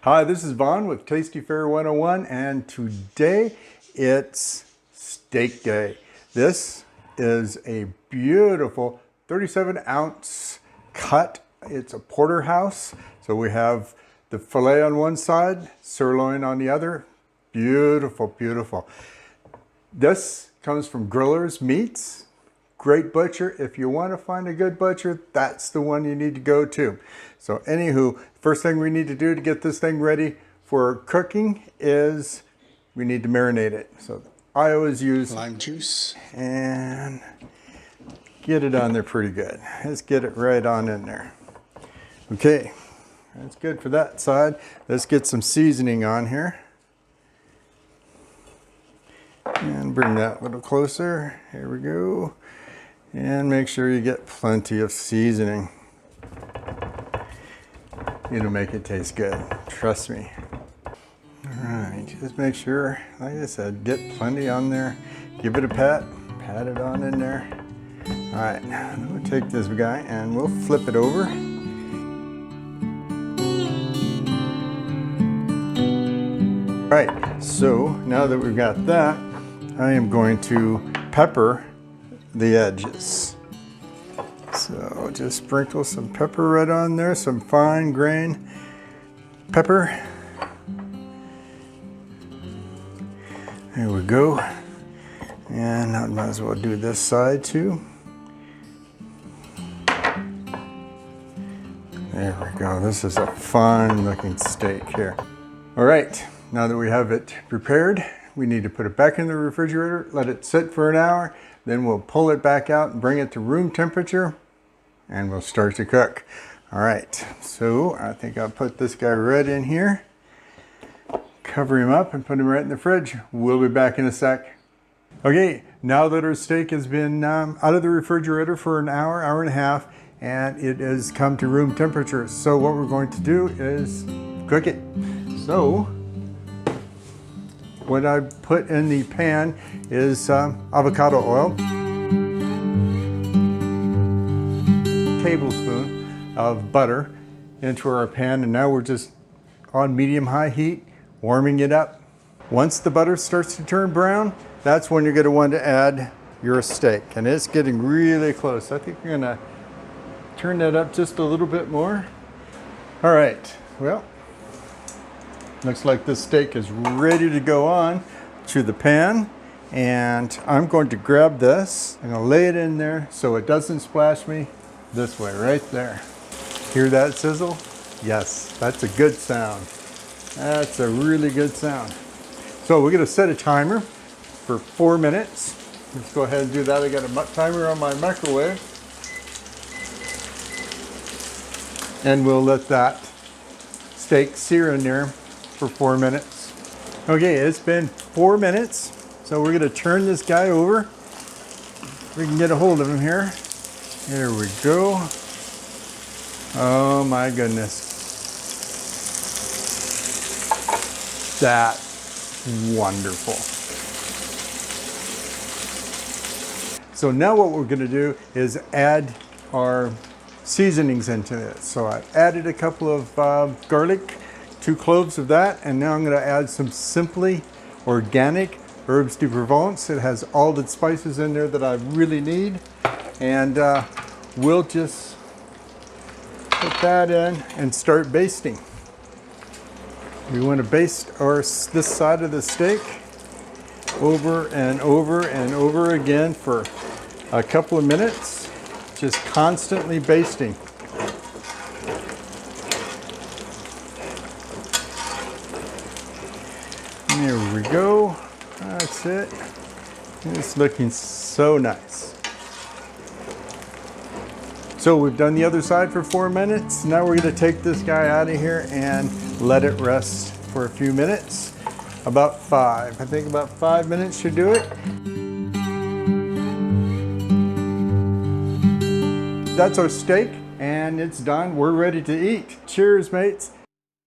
Hi, this is Vaughn with Tasty Fare 101, and today it's steak day. This is a beautiful 37-ounce cut. It's a Porterhouse. So we have the filet on one side, sirloin on the other. Beautiful, beautiful. This comes from Griller's Meats. Great butcher. If you want to find a good butcher, that's the one you need to go to. So anywho, first thing we need to do to get this thing ready for cooking is we need to marinate it. So I always use lime juice and get it on there pretty good. Let's get it right on in there. Okay, that's good for that side. Let's get some seasoning on here. And bring that a little closer. Here we go. And make sure you get plenty of seasoning. It'll make it taste good, trust me. All right, just make sure, like I said, get plenty on there. Give it a pat it on in there. All right, we'll take this guy and we'll flip it over. All right, so now that we've got that, I am going to pepper the edges. So just sprinkle some pepper right on there, some fine grain pepper. There we go. And I might as well do this side too. There we go. This is a fine looking steak here. All right, now that we have it prepared, we need to put it back in the refrigerator, let it sit for an hour, then we'll pull it back out and bring it to room temperature, and we'll start to cook. All right, so I think I'll put this guy right in here, cover him up and put him right in the fridge. We'll be back in a sec. Okay, now that our steak has been out of the refrigerator for an hour, hour and a half, and it has come to room temperature. So what we're going to do is cook it. So what I put in the pan is avocado oil, tablespoon of butter into our pan, and now we're just on medium-high heat, warming it up. Once the butter starts to turn brown, that's when you're going to want to add your steak, and it's getting really close. I think we're going to turn that up just a little bit more. All right, well, looks like this steak is ready to go on to the pan, and I'm going to grab this. I'm going to lay it in there so it doesn't splash me. This way, right there. Hear that sizzle? Yes, that's a good sound. That's a really good sound. So we're going to set a timer for 4 minutes. Let's go ahead and do that. I got a timer on my microwave. And we'll let that steak sear in there for 4 minutes. Okay, it's been 4 minutes. So we're going to turn this guy over. We can get a hold of him here. There we go. Oh my goodness. That's wonderful. So now what we're going to do is add our seasonings into it. So I've added a couple of garlic, 2 cloves of that, and now I'm going to add some simply organic herbs de Provence. It has all the spices in there that I really need, and we'll just put that in and start basting. We want to baste this side of the steak over and over and over again for a couple of minutes, just constantly basting. There we go. That's it. It's looking so nice. So we've done the other side for 4 minutes. Now we're going to take this guy out of here and let it rest for a few minutes. About 5. I think about 5 minutes should do it. That's our steak, and it's done. We're ready to eat. Cheers, mates.